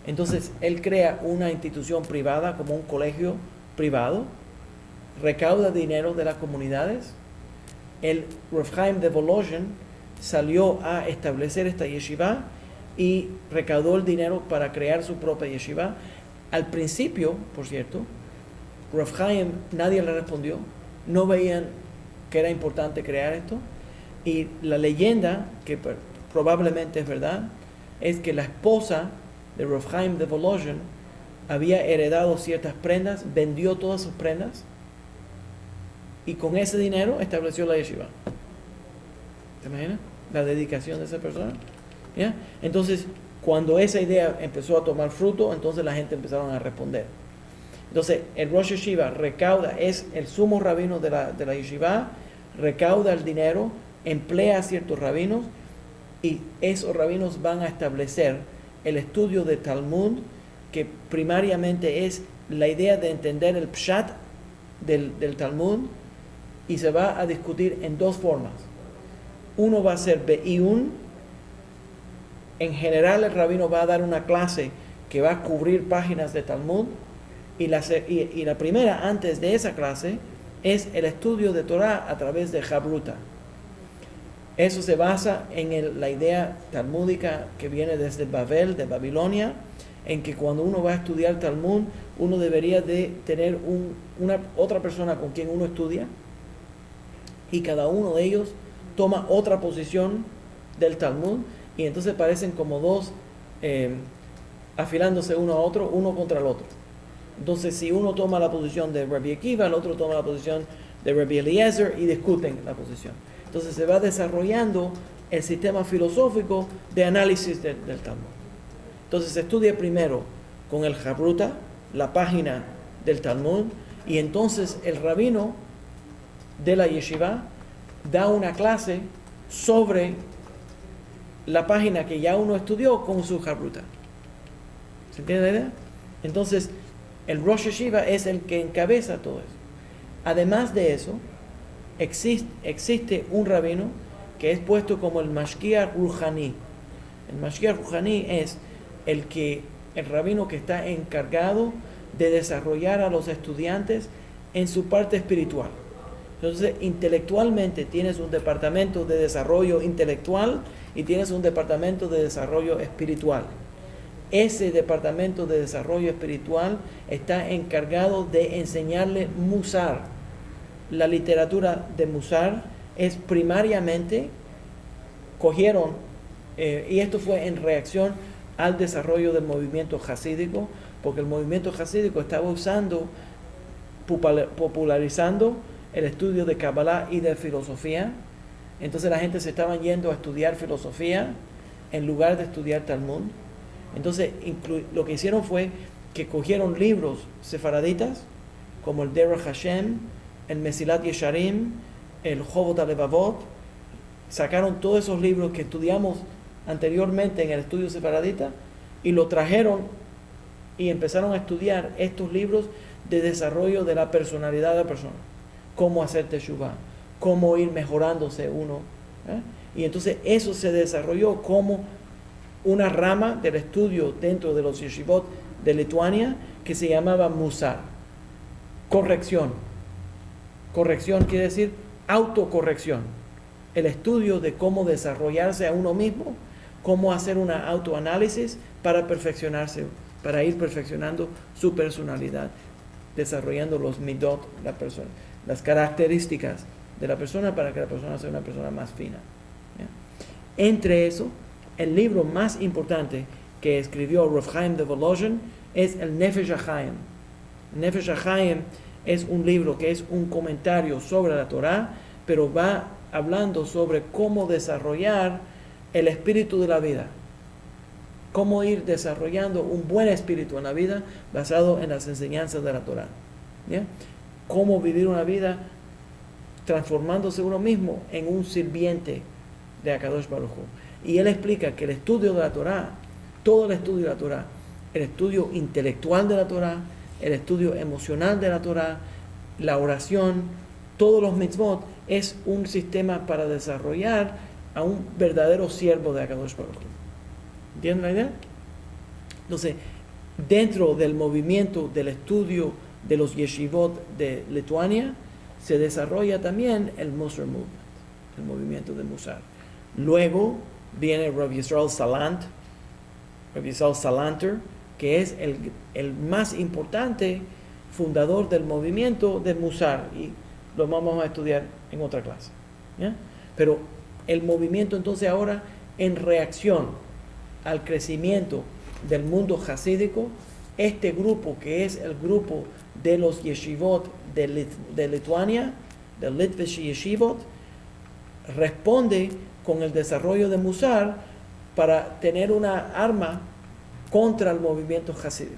S3: Entonces él crea una institución privada, como un colegio privado, recauda dinero de las comunidades. El Rav Chaim de Volozhin salió a establecer esta yeshiva y recaudó el dinero para crear su propia yeshiva. Al principio, por cierto, Rav Chaim, nadie le respondió, no veían que era importante crear esto, y la leyenda, que probablemente es verdad, es que la esposa de Rav Chaim de Volozhin había heredado ciertas prendas, vendió todas sus prendas, y con ese dinero estableció la yeshiva. ¿Te imaginas? La dedicación de esa persona. ¿Ya? Entonces, cuando esa idea empezó a tomar fruto, entonces la gente empezaron a responder. Entonces, el Rosh Yeshiva recauda, es el sumo rabino de la yeshiva, recauda el dinero, emplea a ciertos rabinos, y esos rabinos van a establecer el estudio de Talmud, que primariamente es la idea de entender el pshat del Talmud, y se va a discutir en dos formas. Uno va a ser Be'iyun. En general el rabino va a dar una clase que va a cubrir páginas de Talmud, y la primera antes de esa clase es el estudio de Torah a través de Habruta. Eso se basa en la idea talmúdica que viene desde Babel, de Babilonia, en que cuando uno va a estudiar Talmud, uno debería de tener otra persona con quien uno estudia, y cada uno de ellos toma otra posición del Talmud, y entonces parecen como dos afilándose uno a otro, uno contra el otro. Entonces, si uno toma la posición de Rabbi Akiva, el otro toma la posición de Rabbi Eliezer, y discuten la posición. Entonces se va desarrollando el sistema filosófico de análisis del Talmud. Entonces se estudia primero con el Habruta, la página del Talmud, y entonces el rabino de la yeshiva da una clase sobre la página que ya uno estudió con su Habruta. ¿Se entiende la idea? Entonces, el Rosh Yeshiva es el que encabeza todo eso. Además de eso, existe un rabino que es puesto como el Mashgiach Ruhani. El Mashgiach Ruhani es el rabino que está encargado de desarrollar a los estudiantes en su parte espiritual. Entonces, intelectualmente tienes un departamento de desarrollo intelectual y tienes un departamento de desarrollo espiritual. Ese departamento de desarrollo espiritual está encargado de enseñarle Musar. La literatura de Musar es primariamente, cogieron, y esto fue en reacción al desarrollo del movimiento jasídico, porque el movimiento jasídico estaba popularizando el estudio de Kabbalah y de filosofía. Entonces la gente se estaba yendo a estudiar filosofía en lugar de estudiar Talmud. Entonces lo que hicieron fue que cogieron libros sefaraditas como el Derech Hashem, el Mesilat Yesharim, el Chovot HaLevavot. Sacaron todos esos libros que estudiamos anteriormente en el estudio sefaradita y lo trajeron y empezaron a estudiar estos libros de desarrollo de la personalidad de la persona. Cómo hacer teshuvah, cómo ir mejorándose uno. Y entonces eso se desarrolló como una rama del estudio dentro de los yeshivot de Lituania que se llamaba Musar. Corrección. Corrección quiere decir autocorrección. El estudio de cómo desarrollarse a uno mismo, cómo hacer una autoanálisis para perfeccionarse, para ir perfeccionando su personalidad, desarrollando los midot, la persona, las características de la persona para que la persona sea una persona más fina. ¿Ya? Entre eso, el libro más importante que escribió Rav Chaim de Volozhin es el Nefesh HaChaim. Nefesh HaChaim es un libro que es un comentario sobre la Torah, pero va hablando sobre cómo desarrollar el espíritu de la vida. Cómo ir desarrollando un buen espíritu en la vida basado en las enseñanzas de la Torah. ¿Ya? Cómo vivir una vida transformándose uno mismo en un sirviente de Akadosh Baruj Hu. Y él explica que el estudio de la Torah, todo el estudio de la Torah, el estudio intelectual de la Torah, el estudio emocional de la Torah, la oración, todos los mitzvot, es un sistema para desarrollar a un verdadero siervo de Akadosh Baruj Hu. ¿Entienden la idea? Entonces, dentro del movimiento del estudio de los yeshivot de Lituania, se desarrolla también el Musar Movement, el movimiento de Musar. Luego viene Rabbi Yisrael Salanter, que es el más importante fundador del movimiento de Musar, y lo vamos a estudiar en otra clase, ¿ya? Pero el movimiento entonces ahora, en reacción al crecimiento del mundo hasídico, este grupo que es el grupo de los yeshivot de Lituania, del Litvish Yeshivot, responde con el desarrollo de Musar para tener una arma contra el movimiento hasídico.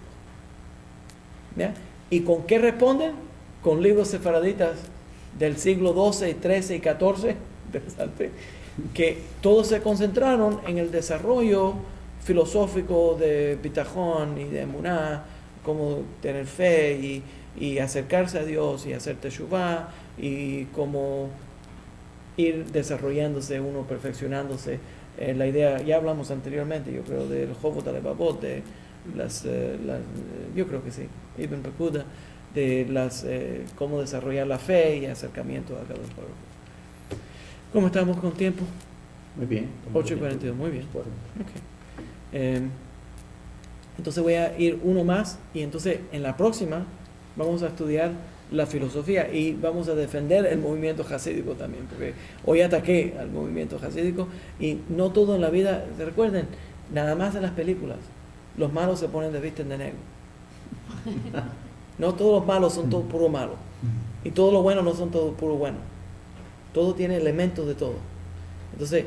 S3: ¿Ya? ¿Y con qué responden? Con libros sefaraditas del siglo XII, XIII y XIV, interesante, que todos se concentraron en el desarrollo filosófico de Bitajón y de Emuná, cómo tener fe y acercarse a Dios y hacer teshuvá, y cómo ir desarrollándose uno, perfeccionándose. La idea, ya hablamos anteriormente, yo creo, del Jovot Alevavot, de yo creo que sí, Ibn Pekuda, de cómo desarrollar la fe y acercamiento a cada pueblo. ¿Cómo estamos con tiempo?
S6: Muy bien.
S3: 8:42, muy bien. Okay. Entonces voy a ir uno más, y entonces en la próxima vamos a estudiar la filosofía y vamos a defender el movimiento hasídico también, porque hoy ataqué al movimiento hasídico, y no todo en la vida, recuerden, nada más en las películas, los malos se ponen de visten de negro. No todos los malos son todos puro malos, y todos los buenos no son todos puro buenos. Todo tiene elementos de todo. Entonces,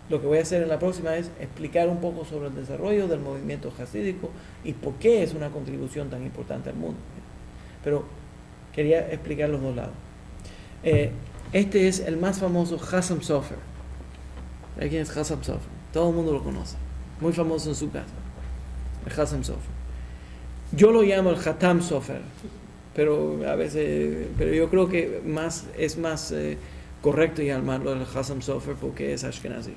S3: lo que voy a hacer en la próxima es explicar un poco sobre el desarrollo del movimiento hasídico y por qué es una contribución tan importante al mundo. Pero quería explicar los dos lados. Este es el más famoso Hassam Sofer. ¿Sabe quién es Hassam Sofer? Todo el mundo lo conoce. Muy famoso en su casa. El Hassam Sofer. Yo lo llamo el Hatam Sofer, pero yo creo que es más correcto llamarlo el Hassam Sofer porque es Ashkenazi.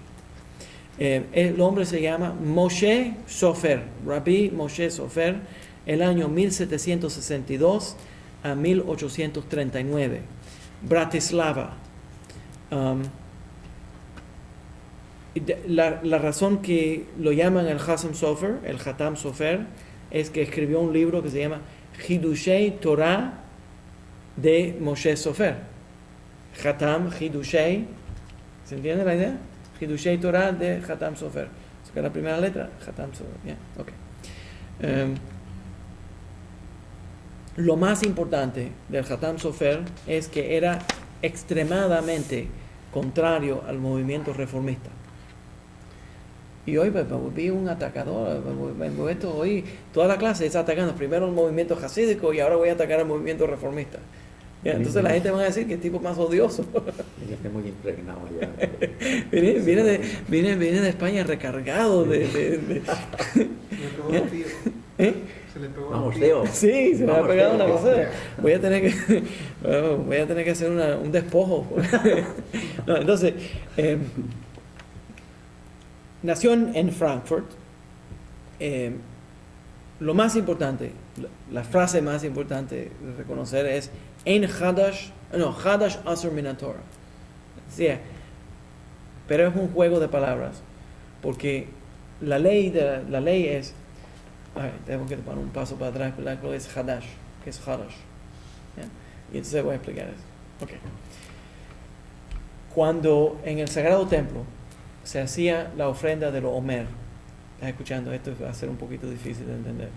S3: El hombre se llama Moshe Sofer, Rabbi Moshe Sofer, el año 1762 a 1839, Bratislava. La razón que lo llaman el Hassam Sofer, el Hatam Sofer, es que escribió un libro que se llama Hidushei Torah de Moshe Sofer. Hatam, Hidushei, ¿se entiende la idea? Hidushei Torah de Hatam Sofer. ¿Es la primera letra? Hatam Sofer. Yeah, okay. Lo más importante del Hatam Sofer es que era extremadamente contrario al movimiento reformista. Y hoy me volví un atacador. Hoy toda la clase está atacando primero el movimiento hasídico y ahora voy a atacar al movimiento reformista. ¿Ya? Entonces la gente va a decir que es tipo más odioso.
S6: Estoy muy impregnado ya.
S3: viene de España recargado de
S8: Se le pegó
S6: Vamos, Teo.
S3: Sí, se me ha pegado una cosa. Voy a tener que hacer un despojo. No, entonces, nació en Frankfurt. Lo más importante, la frase más importante de reconocer es Hadash Asur Min HaTorah. Sí, pero es un juego de palabras, porque la ley es, tengo que poner un paso para atrás, pero la es Hadash, que es Hadash. ¿Ya? Y entonces voy a explicar eso. Okay. Cuando en el Sagrado Templo se hacía la ofrenda de los Omer, ¿estás escuchando? Esto va a ser un poquito difícil de entender.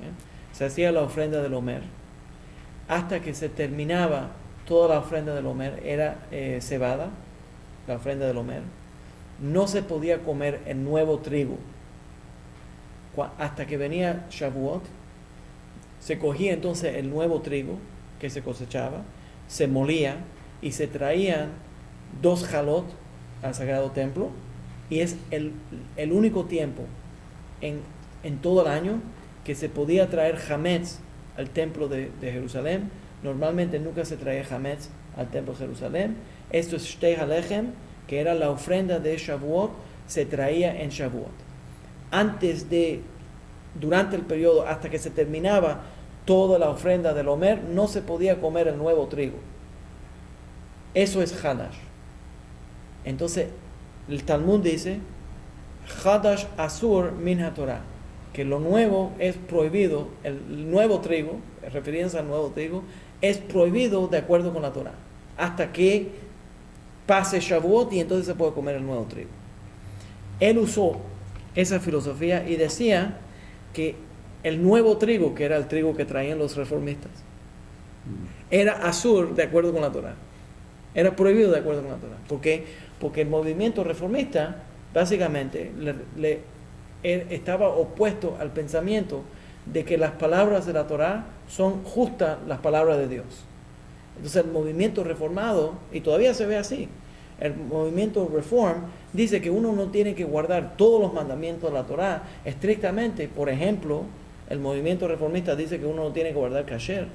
S3: ¿Ya? Se hacía la ofrenda del Omer. Hasta que se terminaba toda la ofrenda del Omer, era cebada, la ofrenda del Omer. No se podía comer el nuevo trigo. Hasta que venía Shavuot, se cogía entonces el nuevo trigo que se cosechaba, se molía y se traían 2 jalot al Sagrado Templo, y es el único tiempo en todo el año que se podía traer hametz al templo de Jerusalén. Normalmente nunca se traía hametz al templo de Jerusalén. Esto es Shtei Halechem, que era la ofrenda de Shavuot, se traía en Shavuot. Durante el periodo, hasta que se terminaba toda la ofrenda del Omer, no se podía comer el nuevo trigo. Eso es Hadash. Entonces, el Talmud dice, Hadash Asur min HaTorah, que lo nuevo es prohibido, el nuevo trigo, refiriéndose al nuevo trigo, es prohibido de acuerdo con la Torah, hasta que pase Shavuot y entonces se puede comer el nuevo trigo. Él usó esa filosofía y decía que el nuevo trigo, que era el trigo que traían los reformistas, era asur de acuerdo con la Torah. Era prohibido de acuerdo con la Torah. ¿Por qué? Porque el movimiento reformista básicamente estaba opuesto al pensamiento de que las palabras de la Torah son justas las palabras de Dios. Entonces el movimiento reformado, y todavía se ve así, el movimiento Reform dice que uno no tiene que guardar todos los mandamientos de la Torah estrictamente. Por ejemplo, el movimiento reformista dice que uno no tiene que guardar kasher.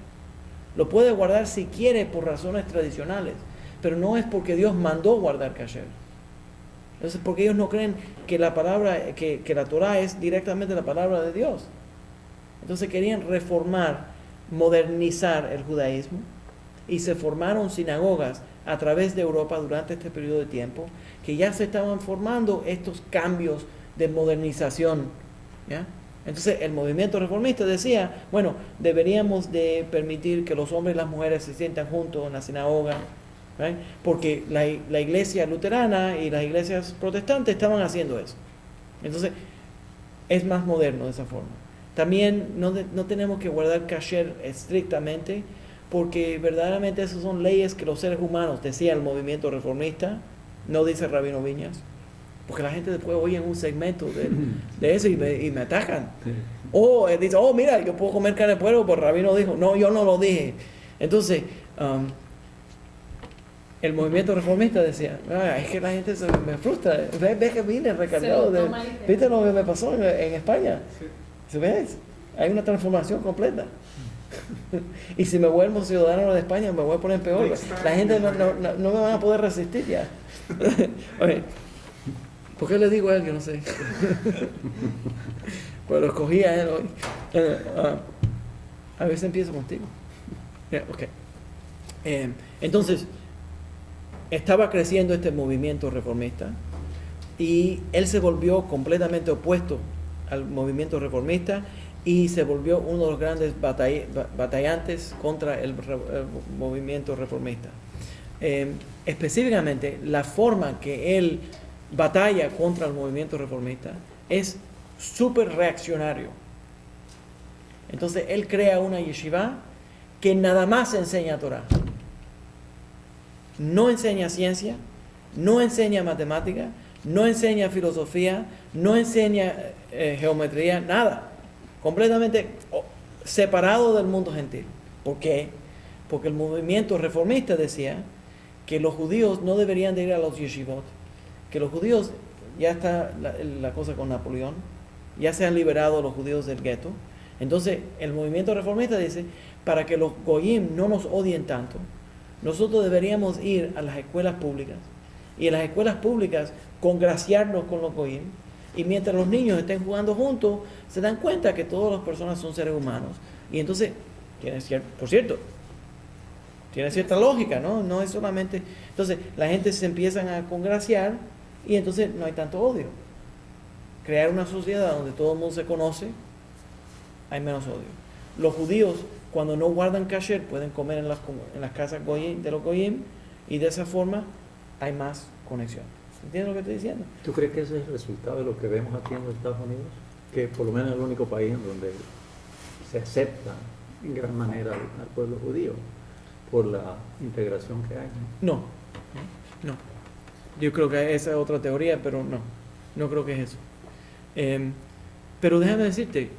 S3: Lo puede guardar si quiere por razones tradicionales, pero no es porque Dios mandó guardar kasher. Entonces, porque ellos no creen que la palabra, que la Torah es directamente la palabra de Dios. Entonces querían reformar, modernizar el judaísmo, y se formaron sinagogas a través de Europa durante este periodo de tiempo, que ya se estaban formando estos cambios de modernización, ¿ya? Entonces el movimiento reformista decía, bueno, deberíamos de permitir que los hombres y las mujeres se sientan juntos en la sinagoga, ¿right? Porque la iglesia luterana y las iglesias protestantes estaban haciendo eso. Entonces es más moderno de esa forma. También no tenemos que guardar kasher estrictamente, porque verdaderamente esas son leyes que los seres humanos, decía el movimiento reformista, no dice Rabino Viñas, porque la gente después oye un segmento de eso y me atacan. O dice, oh mira, yo puedo comer carne de puerco, pues Rabino dijo, no, yo no lo dije. Entonces, el movimiento reformista decía, es que la gente me frustra, ves que vine recargado, ¿viste lo que me pasó en España? ¿Se ves? Hay una transformación completa. Y si me vuelvo ciudadano de España me voy a poner peor. La gente no me van a poder resistir ya. Okay. ¿Por qué le digo a él que no sé? Pues lo escogí a él hoy. A veces empiezo contigo. Okay. Entonces estaba creciendo este movimiento reformista y él se volvió completamente opuesto al movimiento reformista y se volvió uno de los grandes batallantes contra el movimiento reformista. Específicamente, la forma que él batalla contra el movimiento reformista es súper reaccionario. Entonces, él crea una yeshiva que nada más enseña Torah. No enseña ciencia, no enseña matemática, no enseña filosofía, no enseña geometría, nada. Completamente separado del mundo gentil. ¿Por qué? Porque el movimiento reformista decía que los judíos no deberían de ir a los yeshivot, que los judíos, ya está la cosa con Napoleón, ya se han liberado los judíos del gueto. Entonces el movimiento reformista dice, para que los goyim no nos odien tanto, nosotros deberíamos ir a las escuelas públicas y en las escuelas públicas congraciarnos con los goyim. Y mientras los niños estén jugando juntos, se dan cuenta que todas las personas son seres humanos. Y entonces, por cierto, tiene cierta lógica, ¿no? No es solamente... Entonces, la gente se empiezan a congraciar y entonces no hay tanto odio. Crear una sociedad donde todo el mundo se conoce, hay menos odio. Los judíos, cuando no guardan kasher, pueden comer en las casas de los goyim y de esa forma hay más conexión. ¿Entiendes lo que estoy diciendo?
S6: ¿Tú crees que ese es el resultado de lo que vemos aquí en los Estados Unidos? Que por lo menos es el único país en donde se acepta en gran manera al pueblo judío por la integración que hay.
S3: No. Yo creo que esa es otra teoría, pero no creo que es eso. Pero déjame decirte,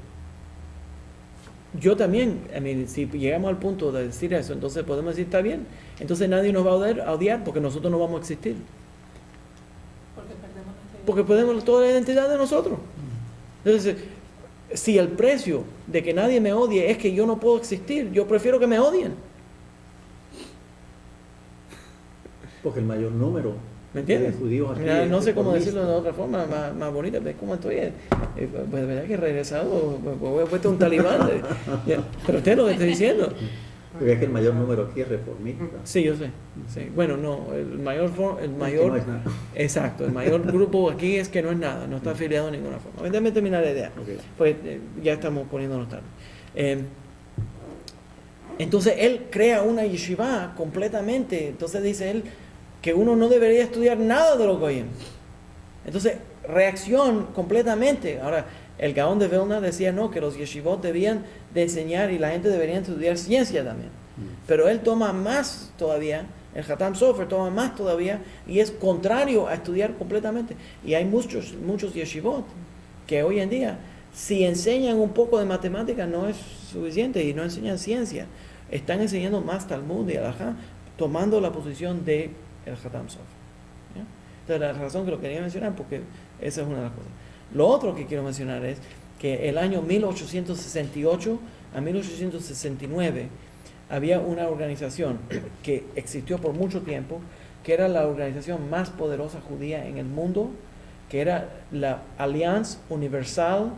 S3: yo también, si llegamos al punto de decir eso, entonces podemos decir, está bien, entonces nadie nos va a odiar porque nosotros no vamos a existir. Porque perdemos toda la identidad de nosotros. Entonces, si el precio de que nadie me odie es que yo no puedo existir, yo prefiero que me odien.
S6: Porque el mayor número
S3: ¿Me entiendes?
S6: De judíos aquí,
S3: Mira, no sé cómo
S6: reformistas.
S3: decirlo de otra forma más bonita, ves cómo estoy. Pues de verdad que he regresado, he puesto un talibán. Pero usted lo que estoy diciendo.
S6: Porque es que el mayor número aquí es reformista.
S3: Sí, yo sé. Sí. Bueno, no, el mayor,
S6: No es nada.
S3: exacto, el mayor grupo aquí es que no es nada, no está afiliado de ninguna forma. Déjame terminar la idea,
S6: Ok.
S3: pues ya estamos poniéndonos tarde. Entonces él crea una yeshiva completamente, entonces dice él que uno no debería estudiar nada de los goyim. Entonces, reacción completamente. Ahora, el Gaón de Vilna decía no, que los yeshivot debían de enseñar y la gente debería estudiar ciencia también. Pero él toma más todavía, el Hatam Sofer toma más todavía y es contrario a estudiar completamente. Y hay muchos yeshivot que hoy en día, si enseñan un poco de matemática no es suficiente y no enseñan ciencia. Están enseñando más Talmud y Alajá, tomando la posición de el Hatam Sofer. ¿Ya? Entonces la razón que lo quería mencionar porque esa es una de las cosas. Lo otro que quiero mencionar es que el año 1868 a 1869 había una organización que existió por mucho tiempo, que era la organización más poderosa judía en el mundo, que era la Alliance Universal,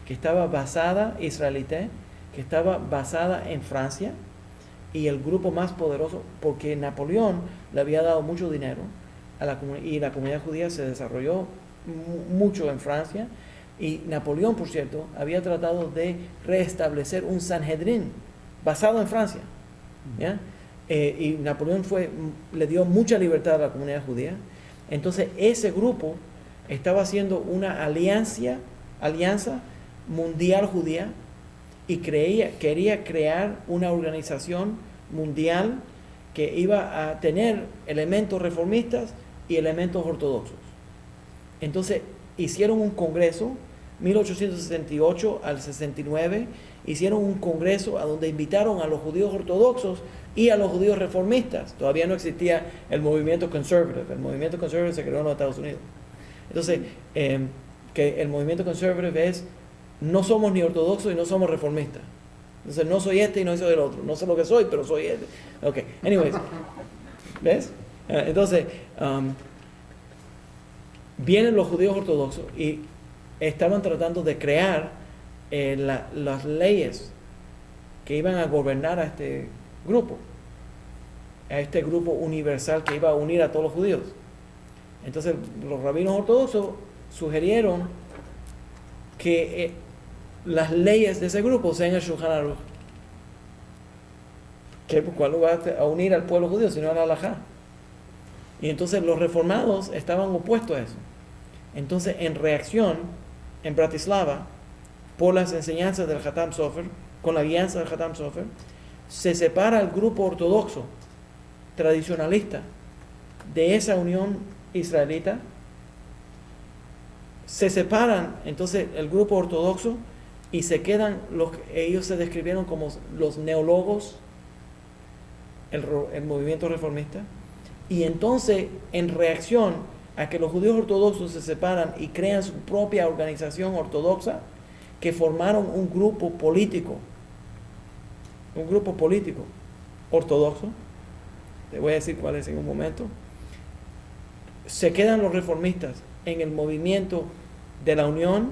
S3: que estaba basada, israelita, que estaba basada en Francia, y el grupo más poderoso, porque Napoleón le había dado mucho dinero a la comunidad, y la comunidad judía se desarrolló mucho en Francia, y Napoleón, por cierto, había tratado de restablecer un Sanhedrin basado en Francia, ¿ya? Y Napoleón le dio mucha libertad a la comunidad judía. Entonces ese grupo estaba haciendo una alianza mundial judía y quería crear una organización mundial que iba a tener elementos reformistas y elementos ortodoxos. Entonces hicieron un congreso, 1868 al 69, hicieron un congreso a donde invitaron a los judíos ortodoxos y a los judíos reformistas. Todavía no existía el movimiento conservative. El movimiento conservative se creó en los Estados Unidos. Entonces, que el movimiento conservative es, no somos ni ortodoxos y no somos reformistas. Entonces, no soy este y no soy el otro. No sé lo que soy, pero soy este. Ok, anyways. ¿Ves? Entonces, vienen los judíos ortodoxos y estaban tratando de crear las leyes que iban a gobernar a este grupo universal que iba a unir a todos los judíos. Entonces los rabinos ortodoxos sugirieron que las leyes de ese grupo sean el Shulchan Aruch, ¿cuál va a unir al pueblo judío sino al Halajá? Y entonces los reformados estaban opuestos a eso. Entonces, en reacción, en Bratislava, por las enseñanzas del Hatam Sofer, con la guianza del Hatam Sofer, se separa el grupo ortodoxo tradicionalista de esa unión israelita. Se separan entonces el grupo ortodoxo y se quedan los que ellos se describieron como los neólogos, el movimiento reformista. Y entonces, en reacción a que los judíos ortodoxos se separan y crean su propia organización ortodoxa, que formaron un grupo político ortodoxo, te voy a decir cuál es en un momento, se quedan los reformistas en el movimiento de la unión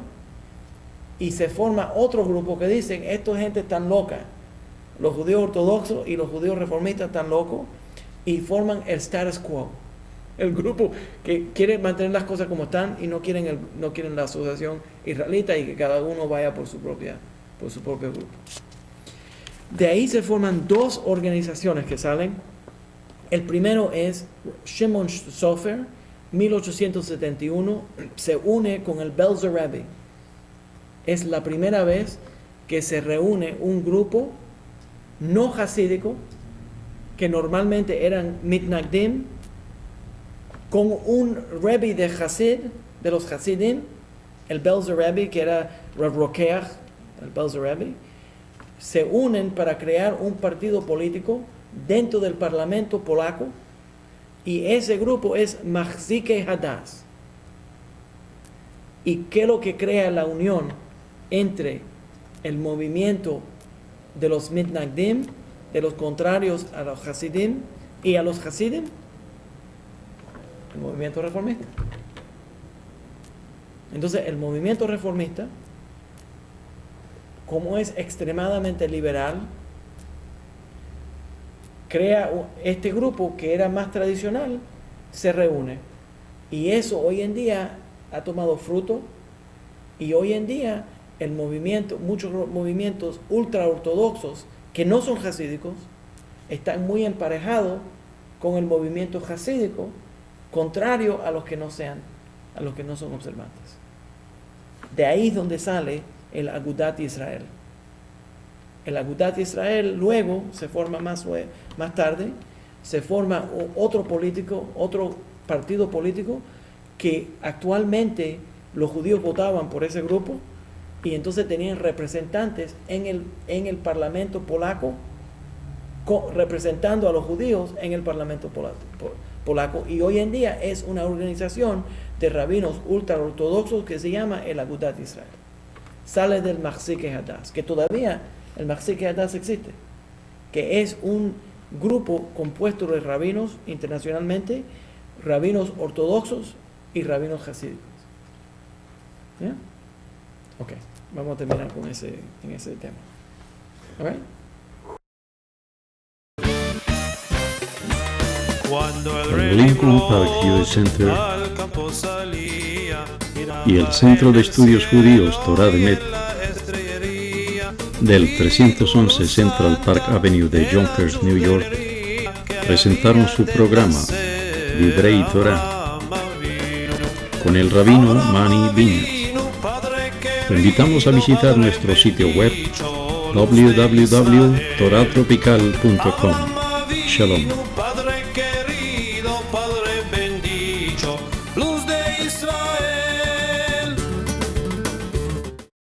S3: y se forma otro grupo que dicen, esta gente tan loca, los judíos ortodoxos y los judíos reformistas tan locos, y forman el status quo, el grupo que quiere mantener las cosas como están y no quieren la asociación israelita y que cada uno vaya por su propio grupo. De ahí se forman dos organizaciones que salen. El primero es Shimon Sofer, 1871, se une con el Belzer Rebbe. Es la primera vez que se reúne un grupo no hasídico, que normalmente eran mitnagdim, con un Rebbe de Hasid, de los Hasidim, el Belzer Rebbe, que era Rav Rokeach, el Belzer Rebbe, se unen para crear un partido político dentro del parlamento polaco, y ese grupo es Machzike Hadass. ¿Y qué es lo que crea la unión entre el movimiento de los mitnagdim, de los contrarios a los Hasidim y a los Hasidim? El movimiento reformista. Entonces, el movimiento reformista, como es extremadamente liberal, crea este grupo que era más tradicional, se reúne. Y eso hoy en día ha tomado fruto, y hoy en día el movimiento, muchos movimientos ultraortodoxos que no son hasídicos, están muy emparejados con el movimiento hasídico, contrario a los que no son observantes. De ahí es donde sale el Agudat Israel. El Agudat Israel luego se forma más tarde, se forma otro partido político que actualmente los judíos votaban por ese grupo, y entonces tenían representantes en el Parlamento polaco, representando a los judíos en el Parlamento polaco, y hoy en día es una organización de rabinos ultraortodoxos que se llama el Agudat Israel. Sale del Mahzikei Hadass, que todavía el Mahzikei Hadass existe, que es un grupo compuesto de rabinos internacionalmente, rabinos ortodoxos y rabinos hasídicos. ¿Ya? Ok, vamos a terminar en ese tema. ¿Ok?
S1: El Lincoln Park Jewish Center y el Centro de Estudios Judíos Torah de Met del 311 Central Park Avenue de Yonkers, New York, presentaron su programa Divrei Torah con el rabino Mani Viñas. Te invitamos a visitar nuestro sitio web www.toratropical.com. Shalom.